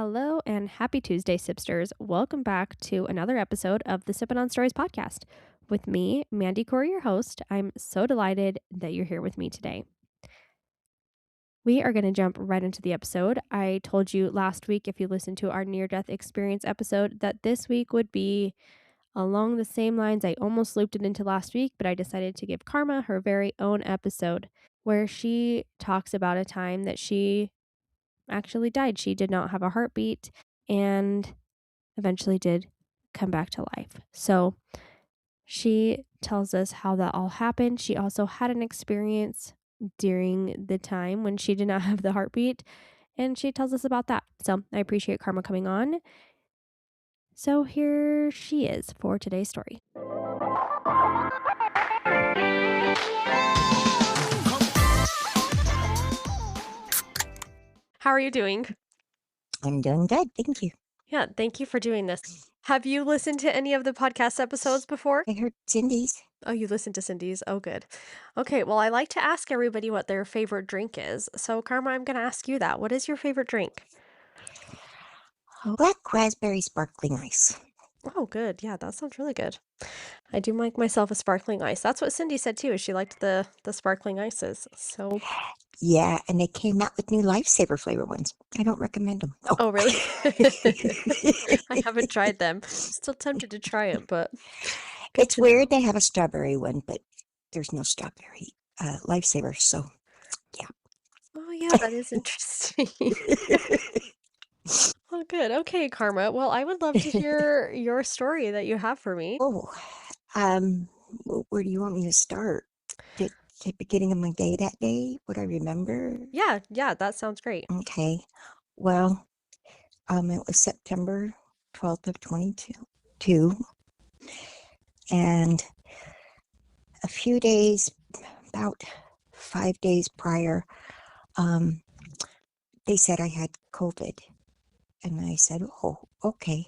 Hello and happy Tuesday, Sipsters. Welcome back to another episode of the Sippin' on Stories podcast. With me, Mandy Corey, your host. I'm so delighted that you're here with me today. We are going to jump right into the episode. I told you last week, if you listened to our near-death experience episode, that this week would be along the same lines. I almost looped it into last week, but I decided to give Karma her very own episode where she talks about a time that she actually died. She did not have a heartbeat and eventually did come back to life. So she tells us how that all happened. She also had an experience during the time when she did not have the heartbeat, and she tells us about that. So I appreciate Karma coming on. So here she is for today's story. How are you doing? I'm doing good, thank you. Yeah, thank you for doing this. Have you listened to any of the podcast episodes before? I heard Cindy's. Oh, you listened to Cindy's? Oh, good. Okay, well, I like to ask everybody what their favorite drink is. So, Karma, I'm going to ask you that. What is your favorite drink? Black raspberry sparkling ice. Oh, good. Yeah, that sounds really good. I do like myself a sparkling ice. That's what Cindy said too. She liked the sparkling ices. So, Yeah, and they came out with new Lifesaver flavor ones. I don't recommend them. oh, really? I haven't tried them. Still tempted to try it, but good It's to know. weird they have a strawberry one, but there's no strawberry Lifesaver, so Oh, yeah, that is interesting. Oh, good. Okay, Karma. Well, I would love to hear your story that you have for me. Oh, um, where do you want me to start? The beginning of my day that day, what I remember? Yeah, that sounds great. Okay, well, it was September 12th of 22, and a few days, about 5 days prior, um, they said I had COVID. And I said, oh, okay.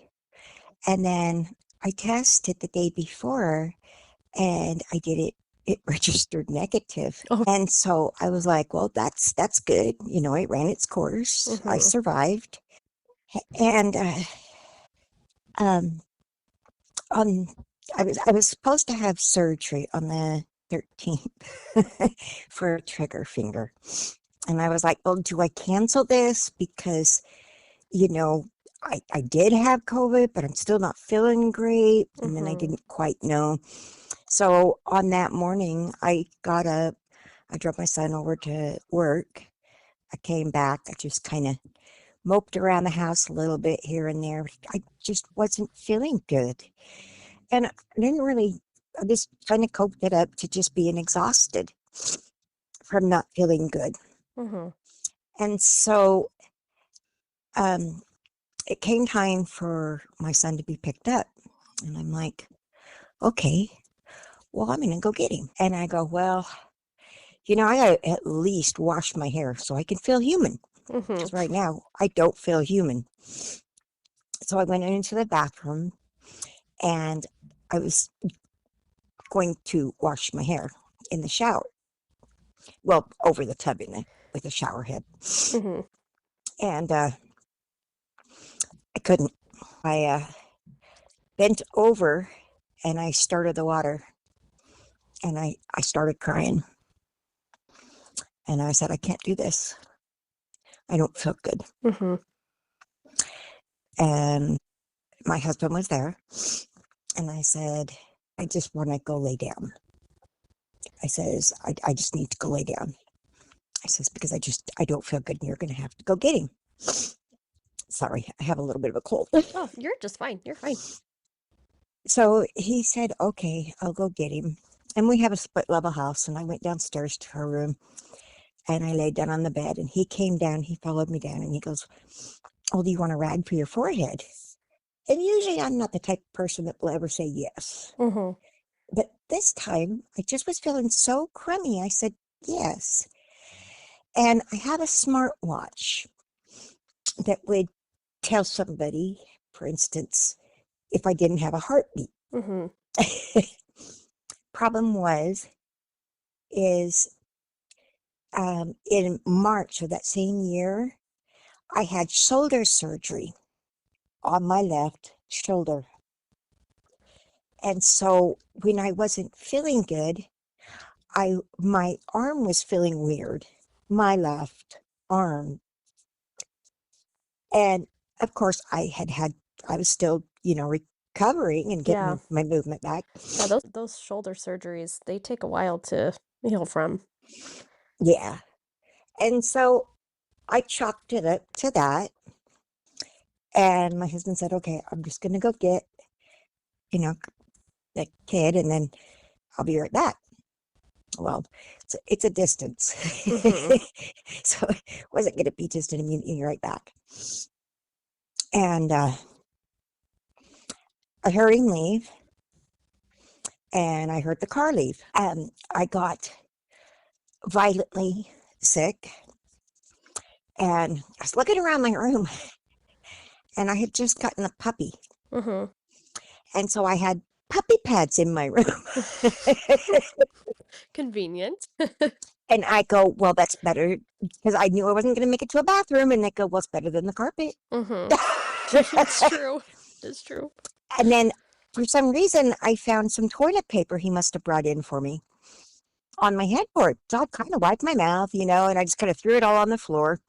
And then I tested the day before and it registered negative. Oh. And so I was like, well, that's good. You know, it ran its course. I survived. And um on I was supposed to have surgery on the 13th for a trigger finger. And I was like, well, do I cancel this? Because, you know, I did have COVID, but I'm still not feeling great. And then I didn't quite know. So on that morning, I got up, I drove my son over to work. I came back, I just kind of moped around the house a little bit here and there. I just wasn't feeling good. And I just kind of coped it up to just being exhausted from not feeling good. And so it came time for my son to be picked up. And I'm like, okay, well, I'm going to go get him. And I go, well, you know, I got to at least wash my hair so I can feel human. Because right now I don't feel human. So I went into the bathroom and I was going to wash my hair in the shower. Well, over the tub with a shower head. And I couldn't. I bent over and I started the water and I started crying. And I said, I can't do this. I don't feel good. And my husband was there. And I said, I just want to go lay down. I says, I just need to go lay down. I says, because I don't feel good and you're going to have to go get him. Sorry, I have a little bit of a cold. Oh, you're just fine. You're fine. So he said, okay, I'll go get him. And we have a split level house. And I went downstairs to her room and I laid down on the bed and he came down, he followed me down and he goes, oh, do you want a rag for your forehead? And usually I'm not the type of person that will ever say yes. But this time I just was feeling so crummy. I said, yes. And I have a smartwatch that would tell somebody, for instance, if I didn't have a heartbeat. Problem is in March of that same year, I had shoulder surgery on my left shoulder. And so when I wasn't feeling good, my arm was feeling weird, my left arm. And of course I was still, recovering and Yeah. getting my movement back. Yeah, those shoulder surgeries, they take a while to heal from. Yeah. And so I chalked it up to that. And my husband said, okay, I'm just going to go get, the kid and then I'll be right back. Well, it's a distance. So it wasn't going to be just an immediate right back. And I heard him leave and I heard the car leave. I got violently sick and I was looking around my room and I had just gotten a puppy. And so I had puppy pads in my room. Convenient. And I go, well, that's better, because I knew I wasn't going to make it to a bathroom. And they go, well, it's better than the carpet. It's true. It's true. And then for some reason, I found some toilet paper he must have brought in for me on my headboard. So I kind of wiped my mouth, and I just kind of threw it all on the floor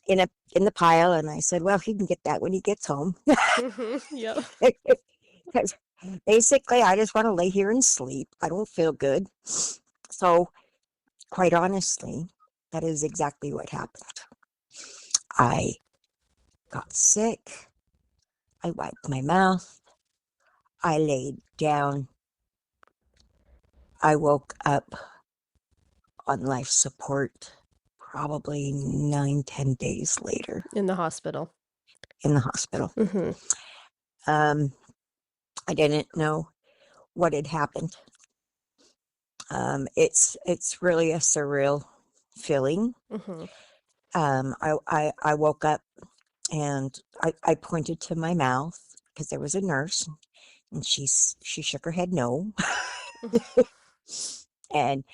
in the pile. And I said, well, he can get that when he gets home. Yep. Because basically, I just want to lay here and sleep. I don't feel good. So quite honestly, that is exactly what happened. I got sick. I wiped my mouth. I laid down. I woke up on life support probably 9-10 days later. In the hospital. I didn't know what had happened. It's really a surreal feeling. I woke up and I pointed to my mouth because there was a nurse and she shook her head no. and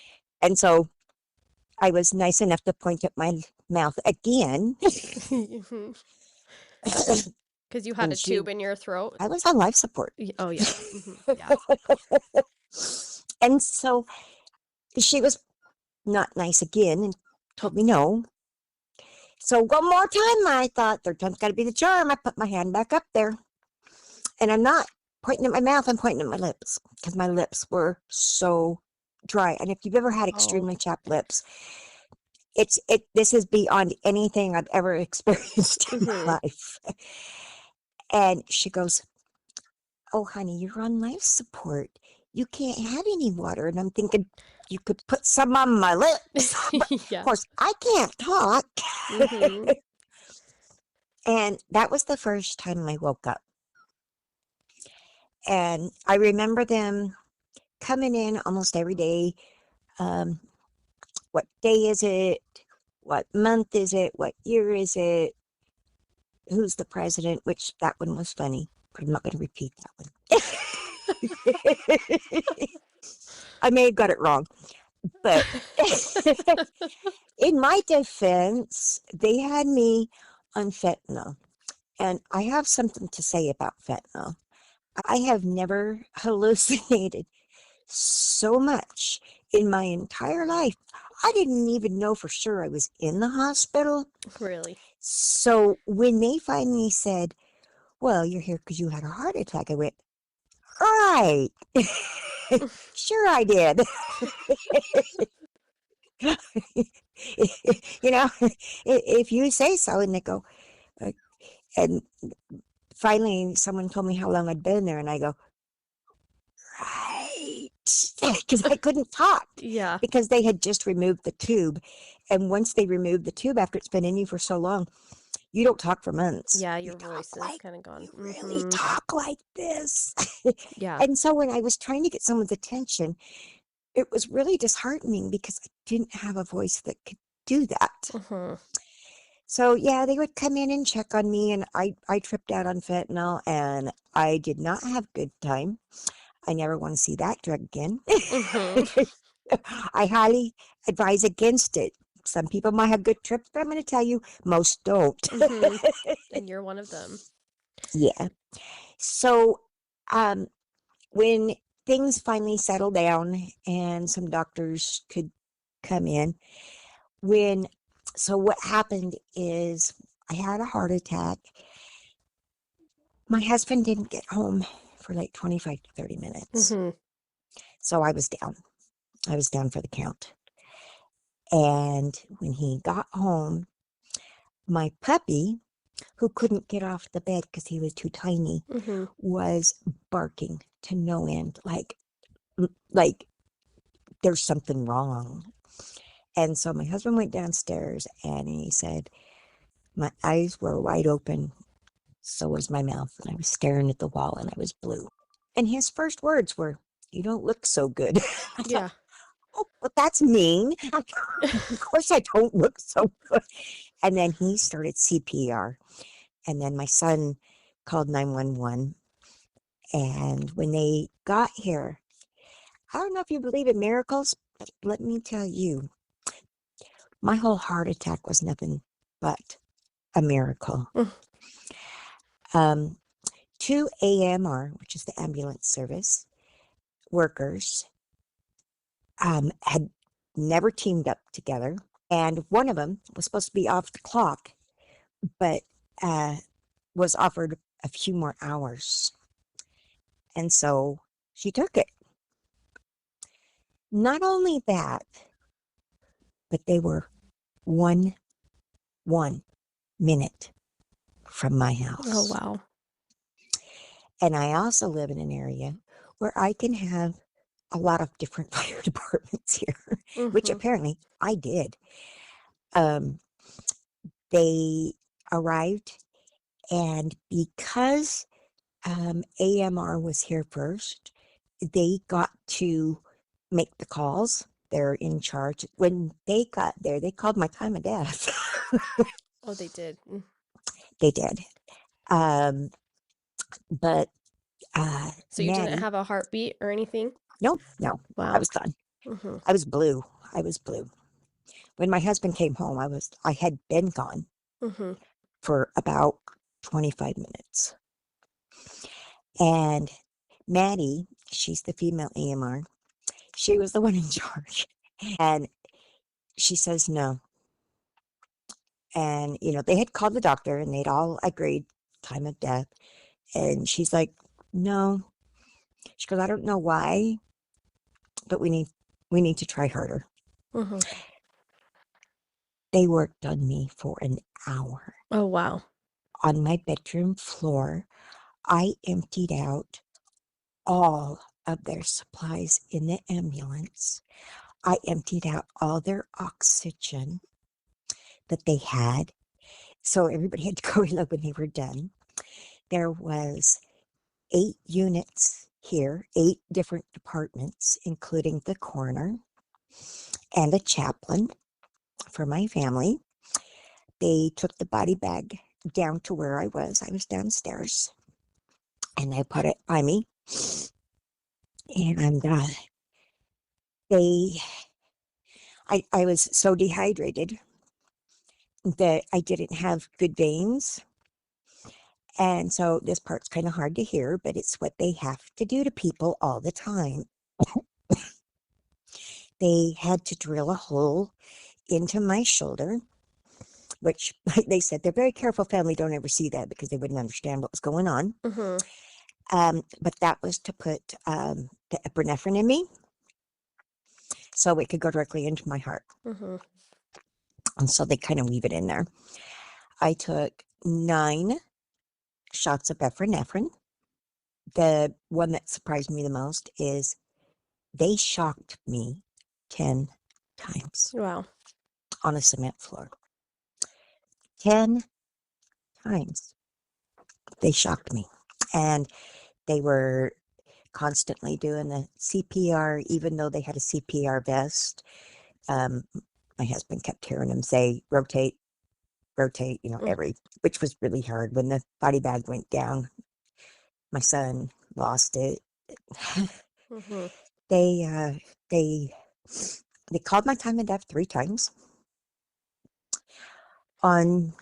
so I was nice enough to point at my mouth again. Because you had a tube in your throat. I was on life support. Oh, yeah. Yeah. And so she was not nice again and told me no. So one more time, I thought, third time's got to be the charm. I put my hand back up there. And I'm not pointing at my mouth, I'm pointing at my lips because my lips were so dry. And if you've ever had extremely chapped lips, this is beyond anything I've ever experienced in my life. And she goes, oh, honey, you're on life support. You can't have any water. And I'm thinking, you could put some on my lips. Yeah. Of course, I can't talk. And that was the first time I woke up. And I remember them coming in almost every day. What day is it? What month is it? What year is it? Who's the president? Which that one was funny, but I'm not going to repeat that one. I may have got it wrong, but in my defense, they had me on fentanyl. And I have something to say about fentanyl. I have never hallucinated so much in my entire life. I didn't even know for sure I was in the hospital. Really? So when they finally said, well, you're here because you had a heart attack, I went, right. Sure I did. If you say so. And they go, and finally someone told me how long I'd been there, and I go, right, because I couldn't talk. Yeah. Because they had just removed the tube, and once they removed the tube after it's been in you for so long, you don't talk for months. Yeah, your voice is kind of gone. You really talk like this. Yeah. And so when I was trying to get someone's attention, it was really disheartening because I didn't have a voice that could do that. So yeah, they would come in and check on me, and I tripped out on fentanyl, and I did not have a good time. I never want to see that drug again. I highly advise against it. Some people might have good trips, but I'm going to tell you, most don't. And you're one of them. Yeah. So, when things finally settled down and some doctors could come in, so what happened is I had a heart attack. My husband didn't get home for like 25 to 30 minutes. So I was down. I was down for the count. And when he got home, my puppy, who couldn't get off the bed because he was too tiny, was barking to no end, like there's something wrong. And so my husband went downstairs and he said, my eyes were wide open, so was my mouth, and I was staring at the wall and I was blue. And his first words were, "You don't look so good." I thought, Yeah. oh, well, that's mean. Of course I don't look so good. And then he started CPR. And then my son called 911. And when they got here, I don't know if you believe in miracles, but let me tell you, my whole heart attack was nothing but a miracle. Mm. 2 AMR, which is the ambulance service workers, had never teamed up together. And one of them was supposed to be off the clock, but was offered a few more hours. And so she took it. Not only that, but they were one minute from my house. Oh, wow. And I also live in an area where I can have a lot of different fire departments here, which apparently I did. They arrived, and because AMR was here first, they got to make the calls. They're in charge. When they got there, they called my time of death. Oh, they did. They did. But So you Maddie, didn't have a heartbeat or anything? no, Wow. I was done. I was blue. I was blue. When my husband came home, I had been gone for about 25 minutes. And Maddie, she's the female AMR, she was the one in charge. And she says no. And, they had called the doctor and they'd all agreed time of death. And she's like, no. She goes, I don't know why, but we need to try harder. They worked on me for an hour. Oh, wow. On my bedroom floor, I emptied out all of their supplies in the ambulance. I emptied out all their oxygen that they had. So everybody had to go in when they were done. There was 8 units here, 8 different departments, including the coroner and a chaplain for my family. They took the body bag down to where I was. I was downstairs. And they put it by me. And I was so dehydrated that I didn't have good veins. And so this part's kind of hard to hear, but it's what they have to do to people all the time. They had to drill a hole into my shoulder, which, like they said, they're very careful family, don't ever see that because they wouldn't understand what was going on. But that was to put the epinephrine in me so it could go directly into my heart. And so they kind of weave it in there. I took 9 shots of epinephrine. The one that surprised me the most is they shocked me 10 times. Wow. On a cement floor. 10 times. They shocked me. And they were constantly doing the CPR, even though they had a CPR vest. My husband kept hearing them say, rotate, which was really hard. When the body bag went down, my son lost it. They called my time of death 3 times. On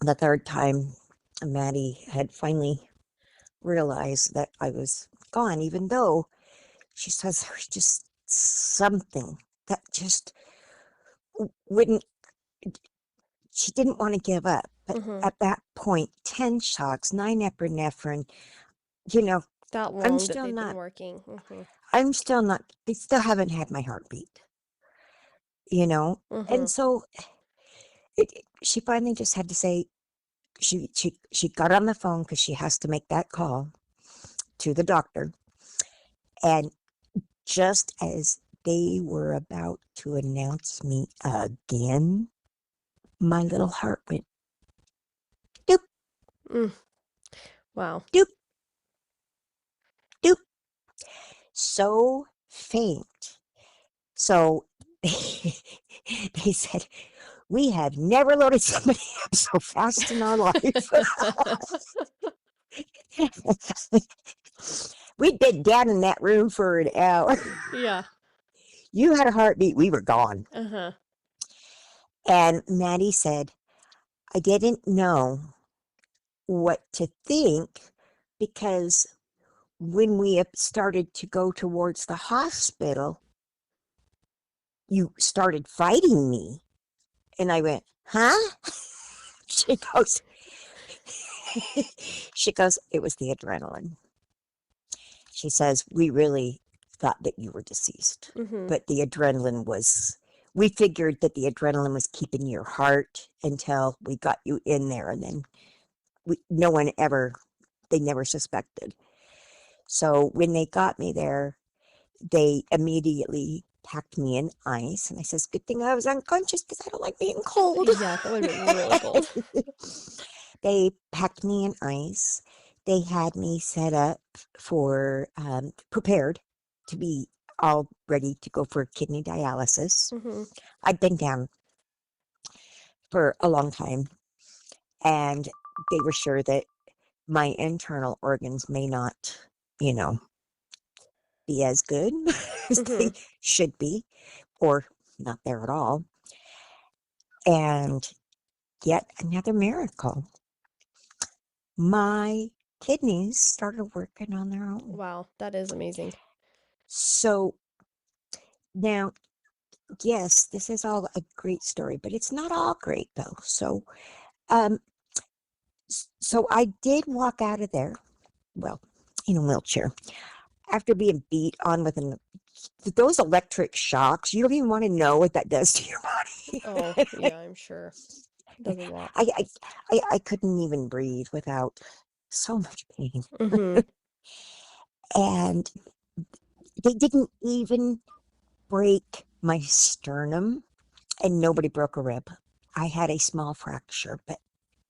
the third time, Maddie had finally realized that I was gone, even though she says there was just something that just wouldn't, she didn't want to give up. But Mm-hmm. at that point, 10 shots, 9 epinephrine, you know, That I'm long that still they've been not, working. Mm-hmm. I'm still not, they still haven't had my heartbeat, you know? Mm-hmm. And so she finally just had to say, she got on the phone because she has to make that call to the doctor. And just as they were about to announce me again, my little heart went doop, Mm. Wow. doop, doop, so faint. So they said, we have never loaded somebody up so fast in our life. We'd been down in that room for an hour. Yeah. You had a heartbeat, we were gone. Uh-huh. And Maddie said, I didn't know what to think because when we started to go towards the hospital, you started fighting me. And I went, huh? She goes, she goes, it was the adrenaline. She says, we really thought that you were deceased, Mm-hmm. but the adrenaline was, we figured that the adrenaline was keeping your heart until we got you in there. And then no one ever, they never suspected. So when they got me there, they immediately packed me in ice. And I says, good thing I was unconscious because I don't like being cold. Yeah, that would have been really cold. They packed me in ice. They had me set up for, prepared to be all ready to go for kidney dialysis. Mm-hmm. I'd been down for a long time, and they were sure that my internal organs may not, you know, be as good as Mm-hmm. they should be, or not there at all. And yet another miracle. My kidneys started working on their own. Wow, that is amazing. So now, yes, this is all a great story, but it's not all great though. So, um, so I did walk out of there, well, in a wheelchair after being beat on with those electric shocks. You don't even want to know what that does to your Oh, body. yeah, I'm sure. It does a lot. I couldn't even breathe without so much pain. Mm-hmm. And they didn't even break my sternum, and nobody broke a rib. I had a small fracture, but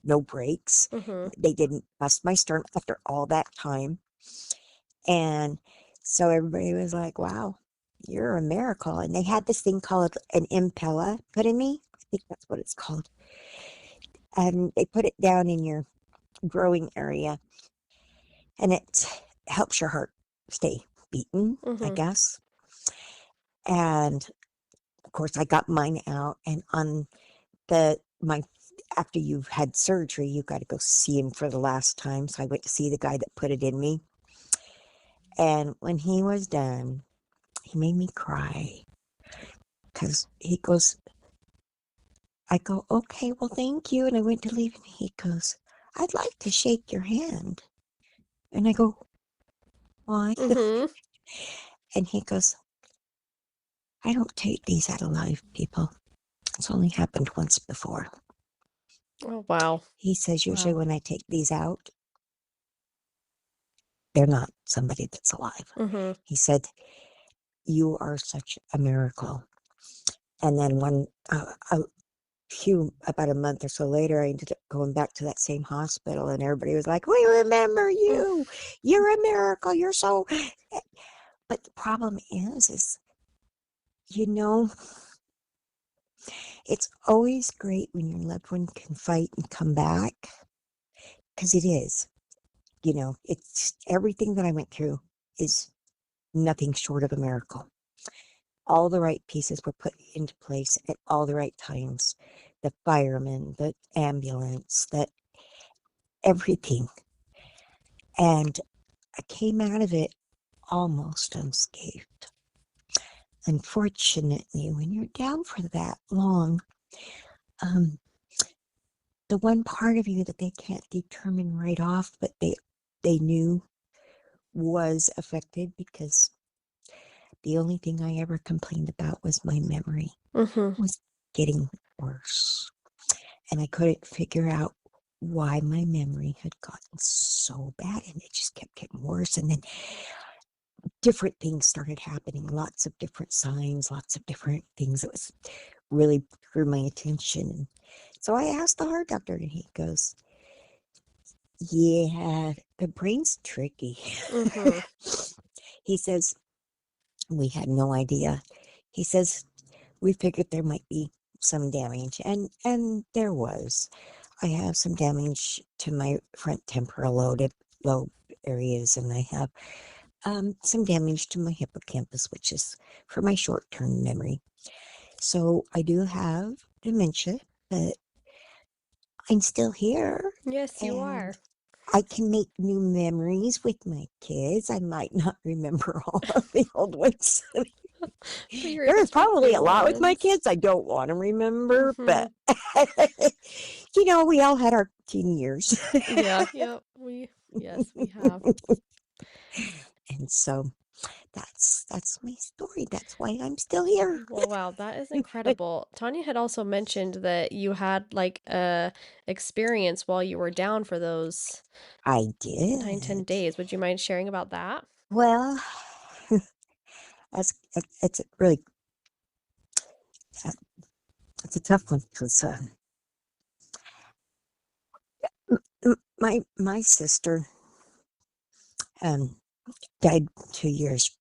no breaks. Mm-hmm. They didn't bust my sternum after all that time. And so everybody was like, wow, you're a miracle. And they had this thing called an impella put in me. I think that's what it's called. And they put it down in your growing area, and it helps your heart stay beaten, I Mm-hmm. guess. And of course, I got mine out, and on my after you've had surgery, you got to go see him for the last time. So I went to see the guy that put it in me, and when he was done, he made me cry because he goes, I go, okay, well, thank you, and I went to leave, and he goes, I'd like to shake your hand, and I go, why? Mm-hmm. And he goes, I don't take these out of live people. It's only happened once before. Oh, wow. He says, usually Wow. when I take these out, they're not somebody that's alive. Mm-hmm. He said, you are such a miracle. And then about a month or so later, I ended up going back to that same hospital, and everybody was like, we remember you. You're a miracle. You're so. But the problem is, you know, it's always great when your loved one can fight and come back, because it is. You know, it's everything that I went through is nothing short of a miracle. All the right pieces were put into place at all the right times the firemen, the ambulance, that everything. And I came out of it almost unscathed. Unfortunately, when you're down for that long, um, the one part of you that they can't determine right off, but they knew was affected, because the only thing I ever complained about was my memory Mm-hmm. was getting worse. And I couldn't figure out why my memory had gotten so bad, and it just kept getting worse. And then different things started happening, lots of different signs, lots of different things. It was really drew my attention. And so I asked the heart doctor, and he goes, yeah, the brain's tricky. Mm-hmm. He says, we had no idea. He says, we figured there might be some damage, and there was. I have some damage to my front temporal lobe areas, and I have some damage to my hippocampus, which is for my short-term memory. So I do have dementia, but I'm still here, Yes, you and are. I can make new memories with my kids. I might not remember all of the old ones. But you're able There's to make probably new a lot with my ones. kids I don't want to remember, Mm-hmm. but we all had our teen years. Yeah, yep. Yes, we have. And so that's my story. That's why I'm still here. Well, wow, that is incredible. Tanya had also mentioned that you had like a experience while you were down for those I 9, 10 did. days. Would you mind sharing about that? Well, it's really uh, it's a tough one, because my sister um died 2 years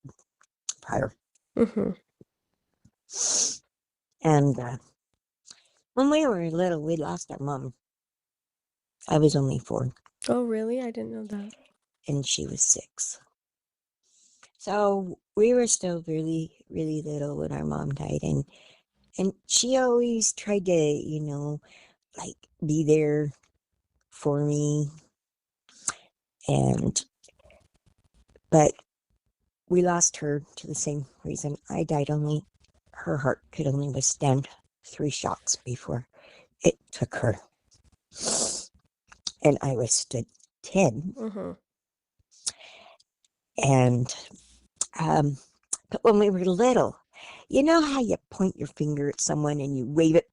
prior, Mm-hmm. and when we were little, we lost our mom. I was only 4, Oh, really? I didn't know that. and she was 6. So we were still really, really little when our mom died, and she always tried to, like, be there for me. And but we lost her to the same reason I died. Only her heart could only withstand 3 shocks before it took her, and I withstood 10. Mm-hmm. And but when we were little, you know how you point your finger at someone and you wave it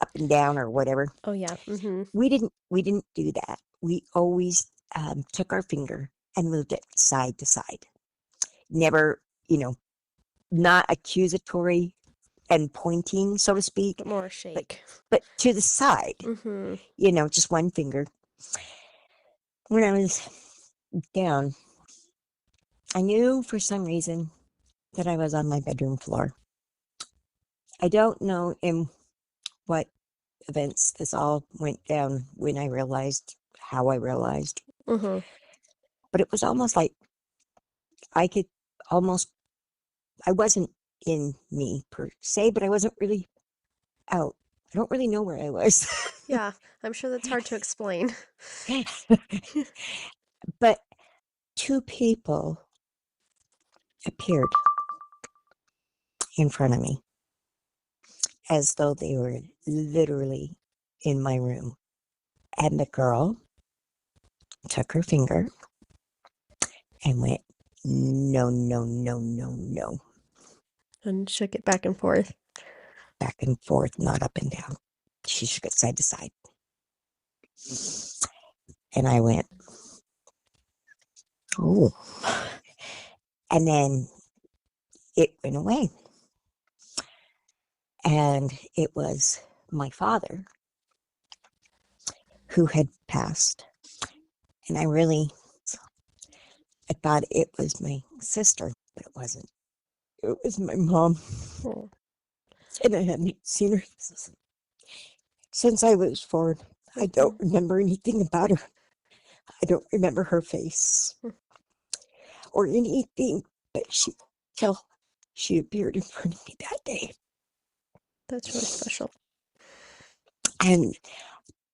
up and down or whatever? Oh, yeah. Mm-hmm. We didn't do that. We always took our finger and moved it side to side. Never, not accusatory and pointing, so to speak, But more but shake. but to the side. Mm-hmm. Just one finger. When I was down, I knew for some reason that I was on my bedroom floor. I don't know in what events this all went down, when I realized how I realized, Mm-hmm. but it was almost like I could almost, I wasn't in me per se, but I wasn't really out. I don't really know where I was. Yeah, I'm sure that's hard to explain. But 2 people appeared in front of me, as though they were literally in my room. And the girl took her finger and went, no, no, no, no, no, And shook it back and forth. back and forth, not up and down. She shook it side to side. And I went, oh. And then it went away. And it was my father who had passed. And I thought it was my sister, but it wasn't. It was my mom. Oh. And I hadn't seen her since I was 4. I don't remember anything about her. I don't remember her face or anything, but till she appeared in front of me that day. That's really special. And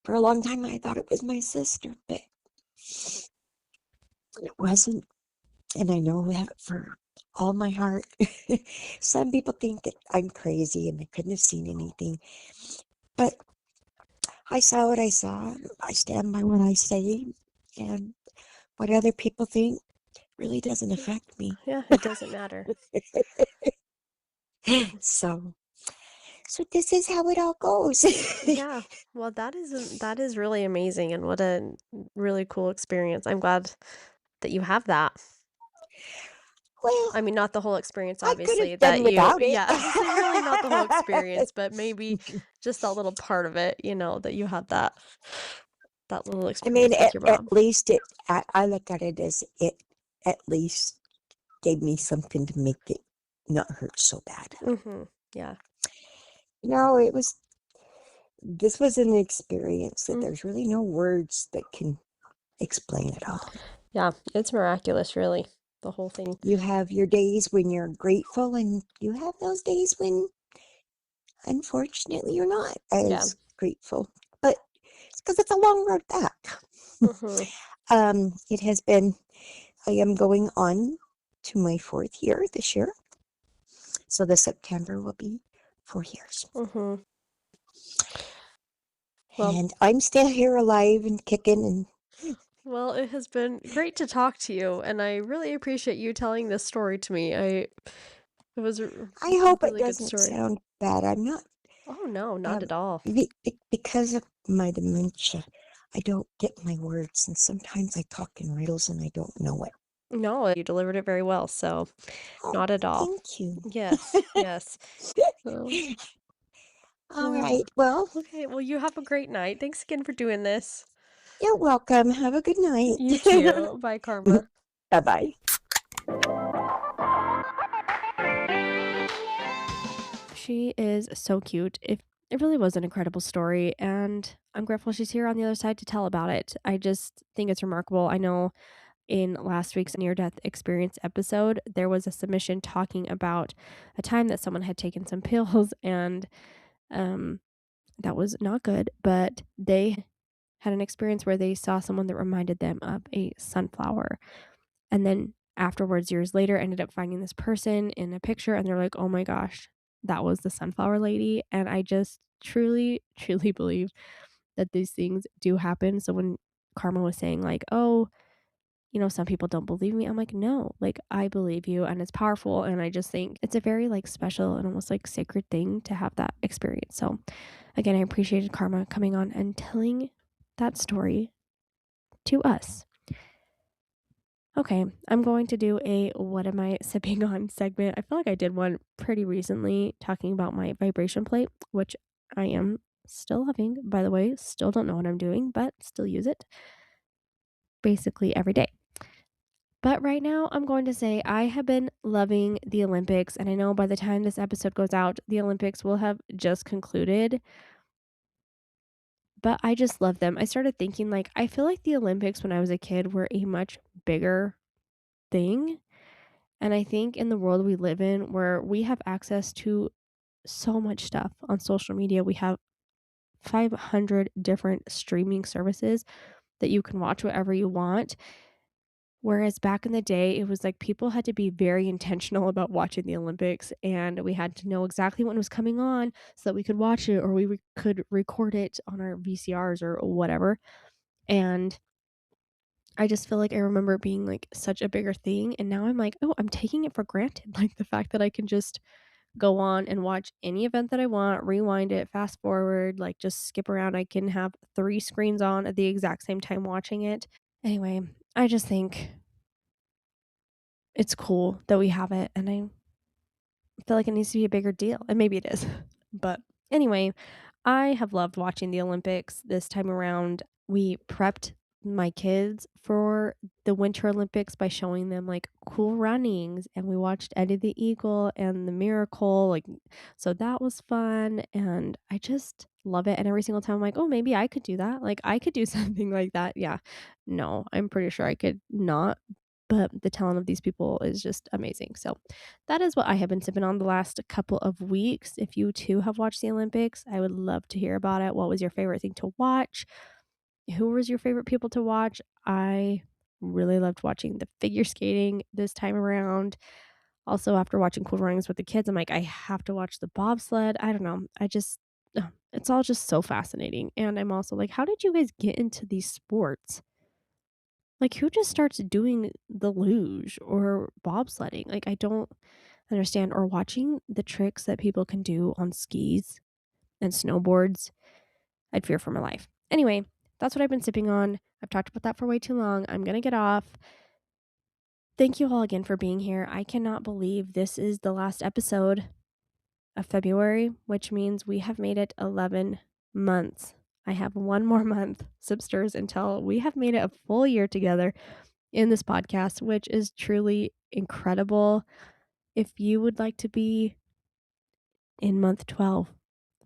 for a long time, I thought it was my sister, but it wasn't. And I know that for all my heart. Some people think that I'm crazy and I couldn't have seen anything, but I saw what I saw. I stand by what I say, and what other people think really doesn't affect me. Yeah, it doesn't matter. So, so this is how it all goes. Yeah. Well, that is really amazing and what a really cool experience. I'm glad that you have that. Well, I mean, not the whole experience, I could obviously, have done that you without it. yeah, I was gonna say really not the whole experience, but maybe just that little part of it, that you had that little I mean, experience with your at mom. least I look at it as it at least gave me something to make it not hurt so bad. Yeah. No, this was an experience that Mm. there's really no words that can explain it all. Yeah, it's miraculous, really, the whole thing. You have your days when you're grateful, and you have those days when, unfortunately, you're not Yeah. as grateful. But it's because it's a long road back. Mhm. It has been, I am going on to my 4th year this year. So the September will be 4 years. Mhm. Well, And I'm still here alive and kicking. And well, it has been great to talk to you, and I really appreciate you telling this story to me. It was a I hope it really good doesn't story. sound bad. I'm not, Oh, no, not um, at all. because of my dementia, I don't get my words. And sometimes I talk in riddles and I don't know it. No, you delivered it very well, so Oh, not at all. thank you. Yes, yes. Um, All uh, right. Well, okay, well, you have a great night. Thanks again for doing this. you're welcome. Have a good night. You too. Bye, Karma. Bye bye. She is so cute. It really was an incredible story, and I'm grateful she's here on the other side to tell about it. I just think it's remarkable. I know in last week's near death experience episode, there was a submission talking about a time that someone had taken some pills and um that was not good, but they had an experience where they saw someone that reminded them of a sunflower. And then afterwards, years later, ended up finding this person in a picture and they're like, "Oh my gosh, that was the sunflower lady." And I just truly, truly believe that these things do happen. So when Karma was saying like, "Oh, some people don't believe me." I'm like, "No, like I believe you and it's powerful." And I just think it's a very like special and almost like sacred thing to have that experience. So again, I appreciated Karma coming on and telling that story to us. Okay, I'm going to do a what am I sipping on segment. I feel like I did one pretty recently talking about my vibration plate, which I am still loving, by the way. Still don't know what I'm doing, but still use it basically every day. But right now, I'm going to say I have been loving the Olympics, and I know by the time this episode goes out, the Olympics will have just concluded, but I just love them. I started thinking, like, I feel like the Olympics when I was a kid were a much bigger thing. And I think in the world we live in, where we have access to so much stuff on social media, we have 500 different streaming services that you can watch whatever you want. Whereas back in the day, it was like people had to be very intentional about watching the Olympics, and we had to know exactly when it was coming on so that we could watch it or could record it on our VCRs or whatever. And I just feel like I remember it being like such a bigger thing. And now I'm like, oh, I'm taking it for granted. Like the fact that I can just go on and watch any event that I want, rewind it, fast forward, like just skip around. I can have 3 screens on at the exact same time watching it. Anyway, I just think it's cool that we have it, and I feel like it needs to be a bigger deal, and maybe it is. But anyway, I have loved watching the Olympics this time around. We prepped my kids for the Winter Olympics by showing them like cool runnings, and we watched Eddie the Eagle and the Miracle. Like, so that was fun, and I just love it. And every single time I'm like, oh, maybe I could do that. Like, I could do something like that. Yeah, no, I'm pretty sure I could not. but the talent of these people is just amazing. So that is what I have been sipping on the last couple of weeks. If you too have watched the Olympics, I would love to hear about it. What was your favorite thing to watch? Who was your favorite people to watch? I really loved watching the figure skating this time around. Also, after watching Cool Runnings with the kids, I'm like, I have to watch the bobsled. I don't know. It's all just so fascinating. And I'm also like, how did you guys get into these sports? Like, who just starts doing the luge or bobsledding? Like, I don't understand. Or watching the tricks that people can do on skis and snowboards. I'd fear for my life. Anyway, that's what I've been sipping on. I've talked about that for way too long. I'm going to get off. Thank you all again for being here. I cannot believe this is the last episode of February, which means we have made it 11 months. I have one more month, Sipsters, until we have made it a full year together in this podcast, which is truly incredible. If you would like to be in month 12,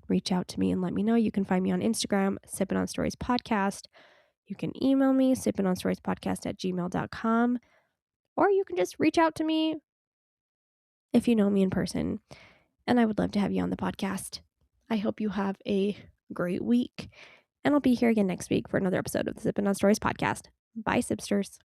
reach out to me and let me know. You can find me on Instagram, Sippin' on Stories Podcast. You can email me, sippinonstoriespodcast@gmail.com, or you can just reach out to me if you know me in person. And I would love to have you on the podcast. I hope you have a great week, and I'll be here again next week for another episode of the Sippin' on Stories podcast. Bye, Sipsters.